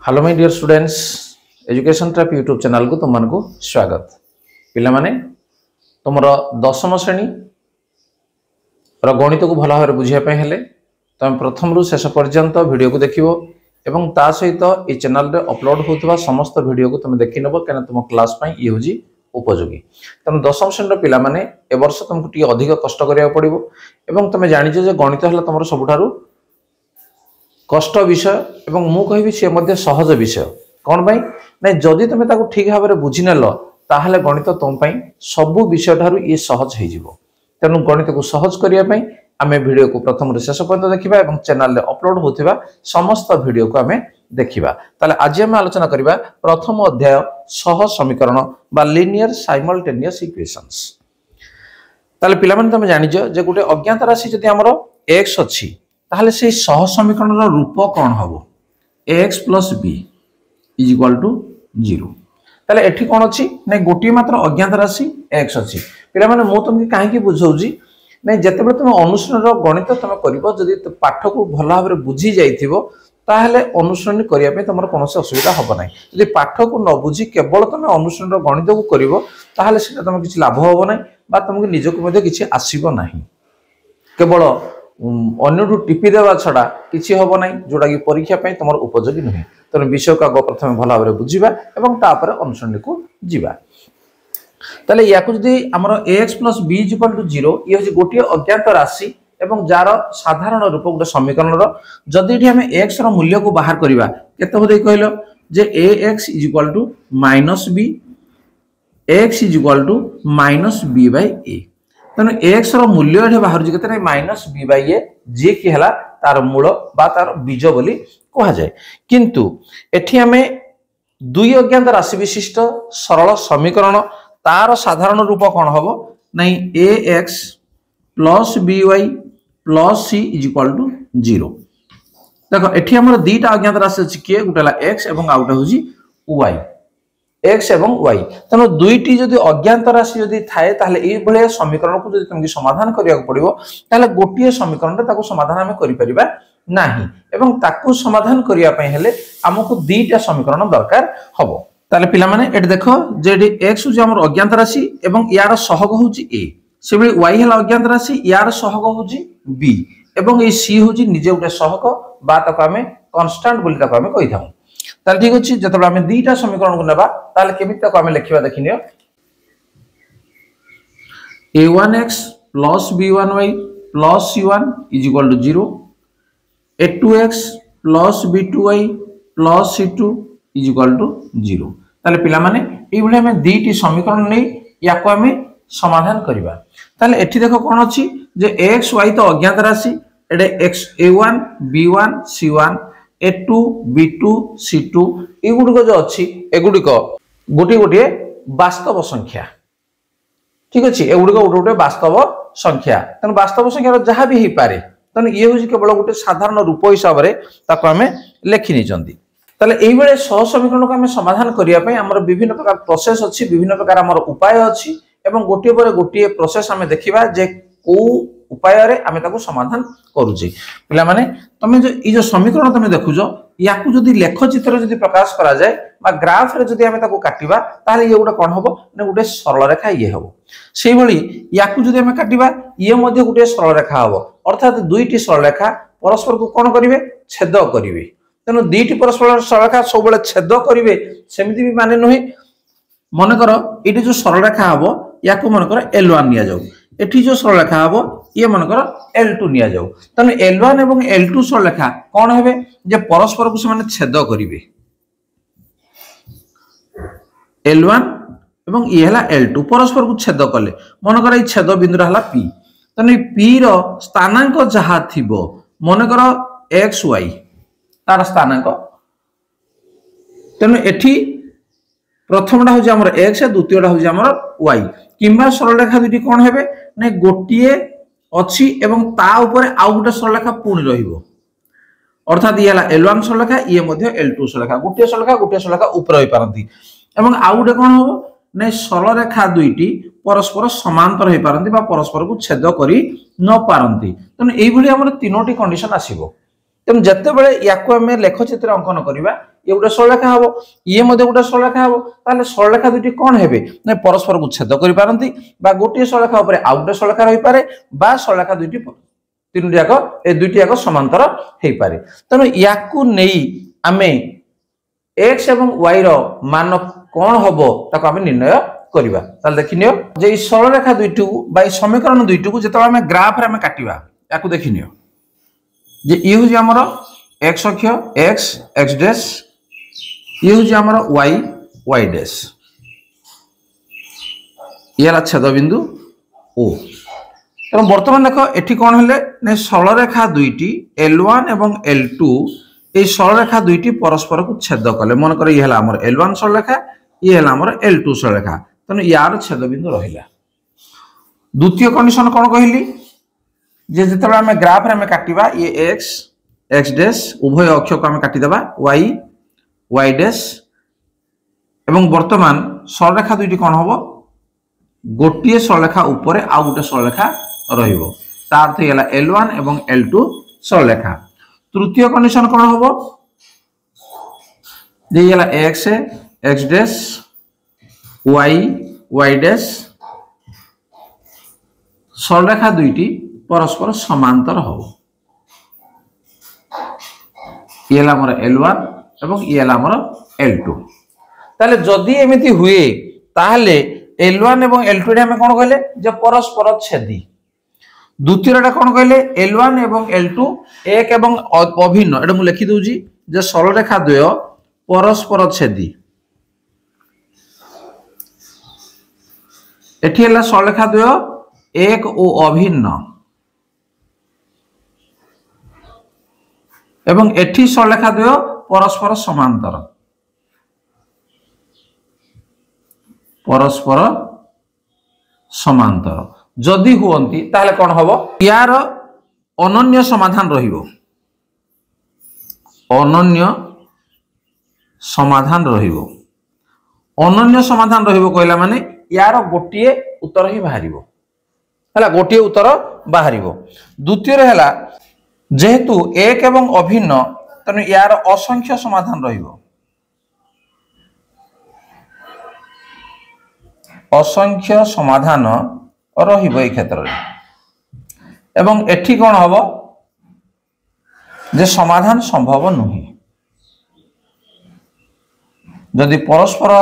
Hello my dear students education trap YouTube channel को तुमको स्वागत। पिला माने तुमर दशम श्रेणी गणित को भल भाव बुझापी हेले तुम प्रथम रु शेष पर्यंत वीडियो को देखिबो एवं ता सहित ये चैनल रे अपलोड होता समस्त वीडियो को तुम देखि नबो कना तुम क्लास पई ये होजी उपयोगी। तेणु दशम श्रेणी पिला माने ए वर्ष तुमको टी अधिक कष्ट करिया पड़िबो एवं तुम जानिछ जे गणित हला तुमर सबुठारु कष्ट विषय एवं मु कहि सी मध्य सहज विषय कौन पाई ना जदि तुम ताको ठीक भाव में बुझी नेल ताहले गणित तुम पाई सबु विषय ठारू ये सहज हो जिवो। तेणु गणित को सहज करिया पाई आमे वीडियो को प्रथम रे शेष पर्यंत देखिबा एवं चैनल रे अपलोड होथिबा समस्त वीडियो को आमे देखिबा। ताले आज आमे आलोचना करिबा प्रथम अध्याय सहज समीकरण बा लीनियर साइमल्टेनियस इक्वेशंस। ताले पिला माने तुम जानिजो जे गुटे अज्ञात राशि जदि हमरो x अछि ताहले से सहज समीकरण रो रूप कोन हबो ax + b = 0। ताले एठी कोन अछि नै गोटी मात्र अज्ञात राशि x अछि। पिला माने मु तुमके काहे की बुझौजी नै जतेबे तुम अनुसरण रो गणित तुम करिवो जदि पाठ को भल भाव में बुझी जाइथिबो ताहले अनुसरण करिया पे तुमर कोनोसे असुविधा हबो नै। जदि पाठ को न बुझी केवल तुम अनुसरण रो गणित को करिवो ताहले सेटा तुम किछि लाभ हबो नै बा तुमके निजको मध्ये किछि आसीबो नाही। केवल अन्य टीपी देवा छड़ा किसी हम ना जोटा कि परीक्षा पे तुम उपयोगी नुहे। तेणु विषय को आग प्रथम भल भाव बुझा और तापर अनुसरण को जीवा। ताले याकु जदि हमर ax + b = 0 ये होची गोटे अज्ञात राशि एवं जार साधारण रूप गोटे समीकरण रो जदि एठी हम x रो मूल्य को बाहर करिवा केते होदे कहलो जे ax = -b x = -b/a। तेणु x रो मूल्य एठे बाहर जे केते -b/a जे कि हला तार मूल बा तार बीज बोली कहा जाय। किंतु एठी हमें दुई अज्ञात राशि विशिष्ट सरल समीकरण तार साधारण रूप कोन हबो नै ax + by + c = 0। देखो एठी हमर दुईटा अज्ञात राशि अछि के गुटेला x एवं आउटा होजी y x एवं y। तेणु दुईटी जदि अज्ञात राशि जदि थाए ताहले ए भले समीकरण को जदि तुमके समाधान करिया पड़िबो ताहले गोटिए समीकरण रे ताको समाधान हम करि परिबा नाही एवं ताको समाधान करिया पय हेले हमकु दुईटा समीकरण दरकार हबो। ताले पिला माने एट देखो जे x होजी हमर अज्ञात राशि एवं यार सहग होजी a सेबे y हला अज्ञात राशि यार सहग होजी b एवं ए c होजी निजे उटे सहग बा ताको हमें कांस्टेंट बोली ताको हमें कहि थाउ। ताले ठीक अछि जतबे हमें दुईटा समीकरण को नेबा ताले केमिति ताको हमें लिखिबा देखिनियो a1x + b1y + c1 = 0 a2x + b2y + c2 = 0। ताले पिला माने ए भले हमें दुईटी समीकरण नै याको हमें समाधान करिबा। ताले एठी देखो कोन अछि जे x y तो अज्ञात राशि एडे x a1 b1 c1 a2 b2 c2 एगुडिको जो अछि एगुडिको गोटी गोटी वास्तव संख्या। ठीक अछि एगुडिको गोटे गोटे वास्तव संख्या। तन वास्तव संख्या जहा भी हे पारे तन ये होछि केवल गोटे साधारण रूप हिसाब रे ताको हमें लेखि नि जंदी। ताले एई बेले सहज समीकरण को हमें समाधान करिया पय हमर विभिन्न प्रकार प्रोसेस अछि विभिन्न प्रकार हमर उपाय अछि एवं गोटे पर गोटे प्रोसेस हमें देखिबा जे को उपाय रे हमें ताको समाधान करूची। पिला माने तमे जो ई जो समीकरण तमे देखुजो याकु जदि लेख चित्र जदि प्रकाश करा जाय बा ग्राफ रे जदि हमें ताको काटिबा ताले ये गोटे कोन हबो ने गोटे सरल रेखा ये हबो। सेही भली याकु जदि हमें काटिबा ये मध्ये गोटे सरल रेखा हबो अर्थात दुईटी सरल रेखा परस्पर को कोन करिवे छेद करिवे। तेनु दुईटी परस्पर सरल रेखा सब बेले छेद करिवे सेमिति भी माने नहे। मन कर एटी जो सरल रेखा हबो याकु मन कर L1 निया जाऊ एठी जो सरल रेखा हबो ये मन कर L2 निया जाऊ। तने L1 एवं L2 सरल रेखा कोन हेबे जे परस्पर को से माने छेद करिवे L1 एवं ये हला L2 परस्पर को छेद कले मन कर ई छेद बिंदु हला P। तने P रो स्थानांक जहा थिबो मन कर xy तार स्थानांक। तने एठी प्रथमटा होजी हमर x द्वितीयटा होजी हमर y किंबा सरल रेखा दुटी कोन हेबे ने गोटिए अछि एवं ता ऊपर आ गोटे सरल रेखा पूर्ण रहिबो अर्थात ये हला L1 सरल रेखा ये मध्ये L2 सरल रेखा गोटे सरल रेखा ऊपर होई पारंती एवं आ गोटे कोन होबो ने सरल रेखा दुईटी परस्पर समांतर होई पारंती बा परस्पर को छेद करी न पारंती। तने एई भली हमर तीनोटी कंडीशन आसीबो। तेणु जिते बड़े या लेख चित्र अंकन करवा ये गोटे सरलरेखा हम ये गोटे सरलरेखा हम ताले सरलरेखा दुटी कौन हेबे ना परस्पर को छेद करि पारंती बा गोटे सरलरेखा ऊपर आउ गोटे सरलरेखा रही पारे बा सरलरेखा दुटी तीनोटी जाक ए दुईटी जाक समांतर हेई पारे तेणु याकू नेई आमे x एवं y रो मान कौन हबो ताको आमे निर्णय करिबा ताले देखिनियो जे ई सरलरेखा दुईटी बा ई समीकरण दुईटी को जेतो आमे ग्राफ रे आमे काटिबा याकू देखिनियो जे ई होजी हमरो x अक्ष x x डैश ई होजी हमरो y y डैश याला छेद बिंदु o तो वर्तमान देखो एठी कोन हेले ने सरलरेखा दुईटी L1 एवं L2 ए सरलरेखा दुईटी परस्पर को छेद कले मन करे ये हला हमर L1 सरलरेखा ये हला हमर L2 सरलरेखा तने यार छेद बिंदु रहिला द्वितीय कंडीशन कोन कहली जे जेतबे हम ग्राफ रे हम काटिबा ये x x डैश उभय अक्ष को हम काटि देबा y y डैश एवं वर्तमान सरलरेखा दुईटी कोन होबो गोटिए सरलरेखा ऊपर आ गोटे सरलरेखा रहिबो तार अर्थ हैला L1 एवं L2 सरलरेखा तृतीय कंडीशन कोन होबो जे हैला x x dash y y dash सरलरेखा दुईटी परस्पर समांतर होबो ये हैला हमर L1 एवं ये हैला हमर L2 ताले जदी एमिति हुए ताहले L1 एवं L2 रे हम कोन कहले जे परस्पर छेदी द्वितीयटा कोन कहले L1 एवं L2 एक एवं अभिन्न एटा मु लिखि दोजी जे सरलरेखा द्वय परस्पर छेदी एठी हला सरलरेखा द्वय एक ओ अभिन्न एवं एठी सरलरेखा द्वय परस्पर समांतर परस्पर समांतर जदि हुअंती ताहले कोन हबो यार अनन्य समाधान रहिबो अनन्य समाधान रहिबो कहला माने यार गोटिए उत्तर ही बाहरिबो हला गोटिए उत्तर बाहरिबो द्वितीय रे हला जेहेतु एक एवं अभिन्न तने यार असंख्य समाधान रहिबो असंख्य समाधान रहिबो ए क्षेत्र रे एवं एठी कोन हबो जे समाधान संभव नही जदि परस्पर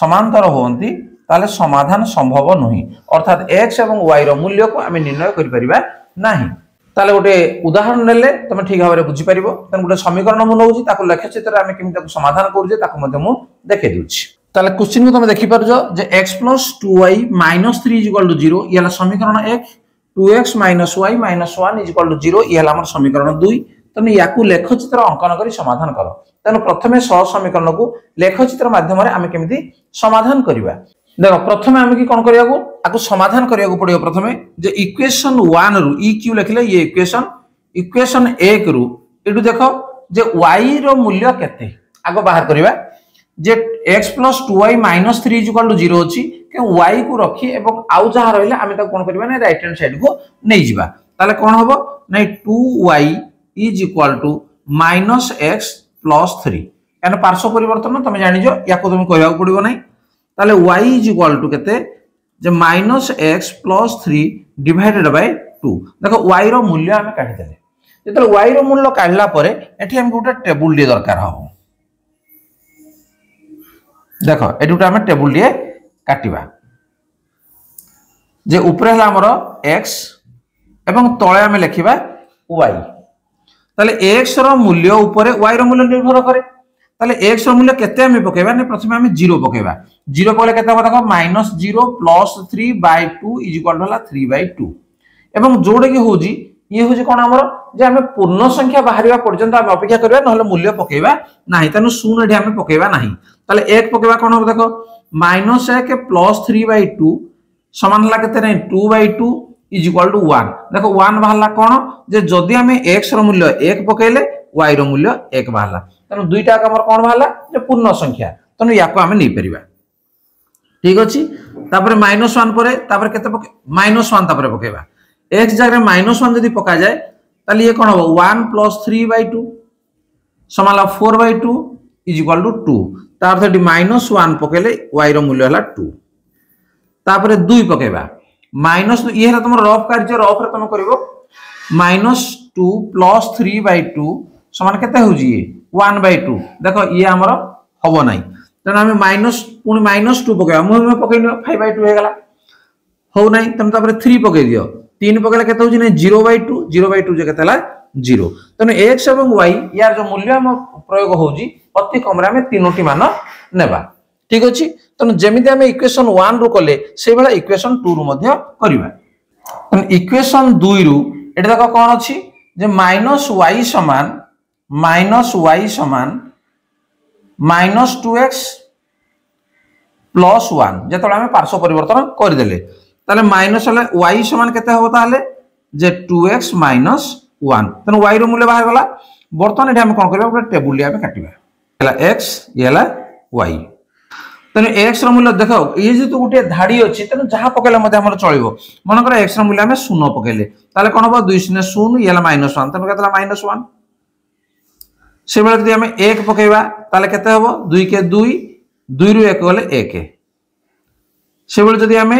समांतर होंती ताले समाधान संभव नही अर्थात x एवं y रो मूल्य को आमे निर्णय करि परिबा नाही ताले गोटे उदाहरण नेले तमे ठीक भाबरे बुझी परिबो तने गोटे समीकरण मु नउची ताको लेख चित्र आमे केमि ताको समाधान करू जे ताको मध्ये मु देखै दिउची ताले क्वेश्चन को तुम देखि परजो जे x + 2y - 3 = 0 यला समीकरण 1 2x - y - 1 = 0 यला हमर समीकरण 2 तने याकू लेख चित्र अंकन करी समाधान करो तने प्रथमे सह समीकरण को लेख चित्र माध्यम रे आमे केमिति समाधान करिबा देखो प्रथमे आमे की कोन करिया को आकू समाधान करिया को पड़ियो प्रथमे जे इक्वेशन 1 रु e q लिखले ये इक्वेशन 1 रु एटू देखो जे y रो मूल्य केते आगो बाहर करिबा जे x + 2y - 3 = 0 अछि के y को रखी एवं आउ जहा रहले आमे त कोन करबा नै राइट हैंड साइड को नै जिबा ताले कोन होबो नै 2y = -x + 3 एन पार्श्व परिवर्तन तमे जानि जो याको तुम कहया पड़िबो नै ताले y = केते जे -x + 3 डिवाइडेड बाय 2 देखो y रो मूल्य आमे काढि देले जेतले y रो मूल्य काढला परे एठी हम गोटे टेबुल दे दरकार हो देखो एटुटा हम टेबुल दिए काटिबा जे ऊपर हला हमर x एवं तळे हम लिखिबा y ताले x रो मूल्य ऊपर y रो मूल्य निर्भर करे ताले x रो मूल्य केते हम पकेबा ने प्रथमे हम 0 पकेबा 0 पले केते हो देखो -0 + 3/2 = 3/2 एवं जोडे की होजी ये होजी कोन हमर जे हम पूर्ण संख्या बाहरिबा पर्यंत हम अपेक्षा करबा नहले मूल्य पकेबा नाही तनु 0 एठी हम पकेबा नाही ताले 1 पकेबा कोन हो देखो -1 + 3/2 समान हला केते नै 2/2 = 1 देखो 1 बाहला कोन जे जदी हम x रो मूल्य 1 पकेले y रो मूल्य 1 बाहला तनु दुईटा हमर कोन बाहला जे पूर्ण संख्या तनु याको हम नै परिबा ठीक अछि तापर -1 परे तापर केते पके -1 तापर पकेबा x जगह -1 यदि पका जाए ताले ये कोन हो 1 + 3/2 समाला 4/2 इज इक्वल टू 2 तार अर्थ -1 पकेले y रो मूल्य हला 2 तापर 2 पकेबा माइनस ये हला तुम रफ कार्य रफ रे तुम करिवो -2 + 3/2 समान केते हो जी 1/2 देखो ये हमर हबो नाही तने हम माइनस पुनी -2 पकेबा मु पकेनो 5/2 हे गला हो नाही तम तापर 3 पके दियो 3 पकेला केते हो जी नै 0/2 0/2 जे केते हला 0 तने x एवं y यार जो मूल्य हम प्रयोग हो जी अति कम रे हम तीनोटी मान नेबा ठीक अछि तने जेमिति हम इक्वेशन 1 रो कले से बेला इक्वेशन 2 रो मध्य करिबा तने इक्वेशन 2 रो एटा देखो कोन अछि जे -y समान -2x + 1 जेतले हम पार्श्व परिवर्तन कर देले ताले माइनस हले y समान केते हो ताले जे 2x - 1 तने y रो मूल्य बाहर गला बर्तमान एटा हम कोन करबा एक टेबुल ले हम काटिबा हला x ये हला y तने x रो मूल्य देखो ये जे तो गुटे धाडी अछि तने जहा पकेले मते हमर चलिबो मन कर x रो मूल्य हम 0 पकेले ताले कोन हो 2 0 0 ये हला -1 तने केतला -1 से बेले जदि हम 1 पकेबा ताले केते होबो 2 के 2 2 रु 1 गले 1 से बेले जदि हम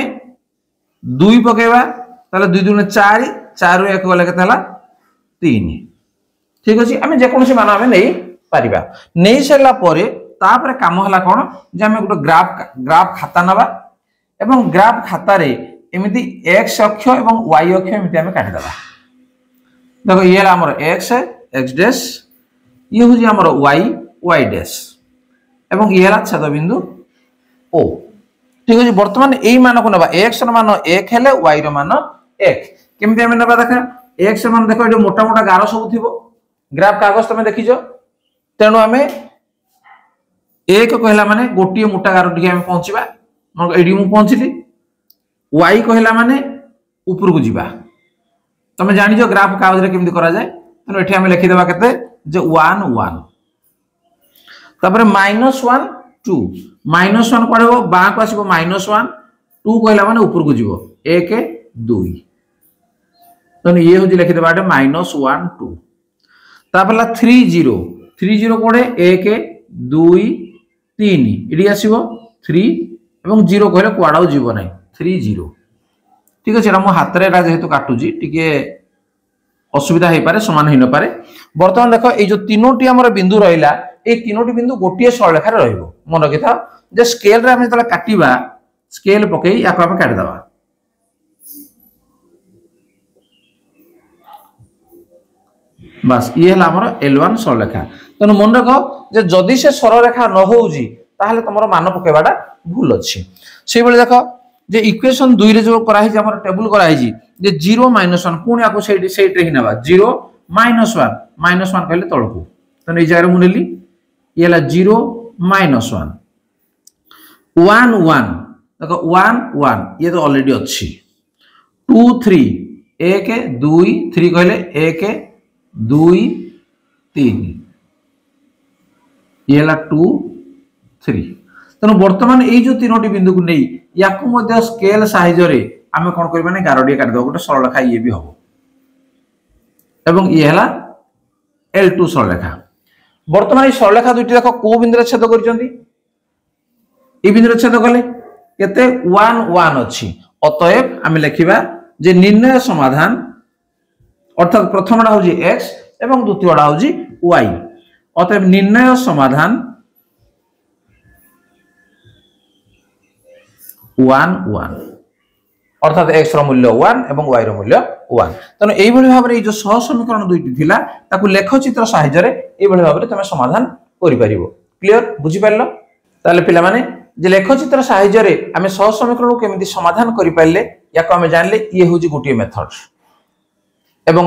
2 पकेबा ताले 2 2 4 4 रु 1 गले केते हला 3 ठीक अछि हम जे कोनसी मान हम नै परिबा नै सेला परे तापर काम हला कोन जे हम गुटे ग्राफ खाता नबा एवं ग्राफ खाता रे एमिति x अक्ष एवं y अक्ष एमिति हम काटि दबा देखो ये हला हमर x डैश ये हो जी हमर y डैश एवं ये हला छेद बिंदु o ठीक अछि वर्तमान एई मान को नबा x र मान 1 हेले y र मान 1 केमिति हम नबा देखा x मान देखो एडो मोटा मोटा गारो सब थिबो ग्राफ कागज तमे देखिजो तेनु हमें एक कहला माने गोटी मोटा गारो टिके हम पहुंचीबा म एडी मु पहुंचली y कहला माने ऊपर को जीवा तमे जानि जो ग्राफ कागज रे केमिति करा जाय तनो एठी हम लिखि देबा केते जे 1 1 तापर -1 2 -1 पड़ेबो बा को आसीबो -1 2 कहला माने ऊपर को जीवो 1 2 तने ये हो जी लिखि देबा -1 2 तापर 30 कोडे 1 2 3 इडी आसीबो 3 एवं 0 कहले कुआडाउ जीवो नै 30 ठीक अछि रा मो हाथ रे रा जेहेतु काटू जी टिके असुविधा हे पारे समान हे न पारे वर्तमान देखो ए जो तीनोटी हमर बिंदु रहिला ए तीनोटी बिंदु गोटिए सरलेखा रे रहइबो मन रखिथा जे स्केल रे हम तला काटिबा स्केल पकई याको हम काटि दबा बस ये हला हमर L1 सरलेखा तने मन रखो जे जदी से सरलेखा न होउजी ताहले तमरो मान पकेबाडा भूल अछि से बेले देखो जे इक्वेशन 2 रे जो करा हिज हमर टेबुल करा हिज जे 0 -1 कोन याको सेट रे हिनाबा 0 -1 कहले तळकू तने ए जारे मुनेली ये हला 0 -1 1 1 देखो 1 1 ये तो ऑलरेडी अछि 2 3 1 2 3 कहले 1 2 3 ये हला 2 3 तनो वर्तमान ए जो तीनोटी बिंदु को नै याकु मध्ये स्केल साइज रे आमे कोन करबा नै गारोडी काट दो गोटे सरलरेखा ये भी हबो एवं ये हला L2 सरलरेखा वर्तमान ए सरलरेखा दुटी देखो को बिंदु रे छेद करचंदी ए बिंदु रे छेद कले केते 1 1 अछि अतएव आमे लिखिबा जे निर्णय समाधान अर्थात प्रथमडा हो जी x एवं द्वितीयडा हो जी y अतएव निर्णय समाधान 1 1 अर्थात x रो मूल्य 1 एवं y रो मूल्य 1 तने एई भली भाबरे ए जो सह समीकरण दुईटी थिला ताकू लेखचित्र सहायता रे एई भली भाबरे तमे समाधान करि परिबो क्लियर बुझि परलो ताले पिला माने जे लेखचित्र सहायता रे आमे सह समीकरण को केमिति समाधान करि पाइले याको आमे जानले ये होजी गोटी मेथड एवं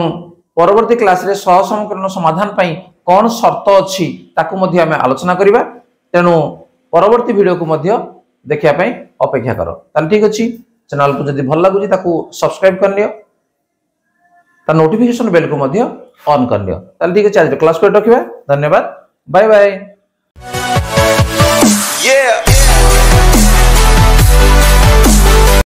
परवर्ती क्लास रे सह समीकरण समाधान पई कोन शर्त अछि ताकू मध्ये आमे आलोचना करिबा तेनु परवर्ती वीडियो को मध्ये देखिया पई अपेक्षा करो ताल ठीक अछि चैनल को जदि भल लागुजी ताकू सब्सक्राइब कर लियो ता नोटिफिकेशन बेल को मध्ये ऑन कर लियो ताल ठीक अछि आज क्लास को रखिबा धन्यवाद बाय बाय।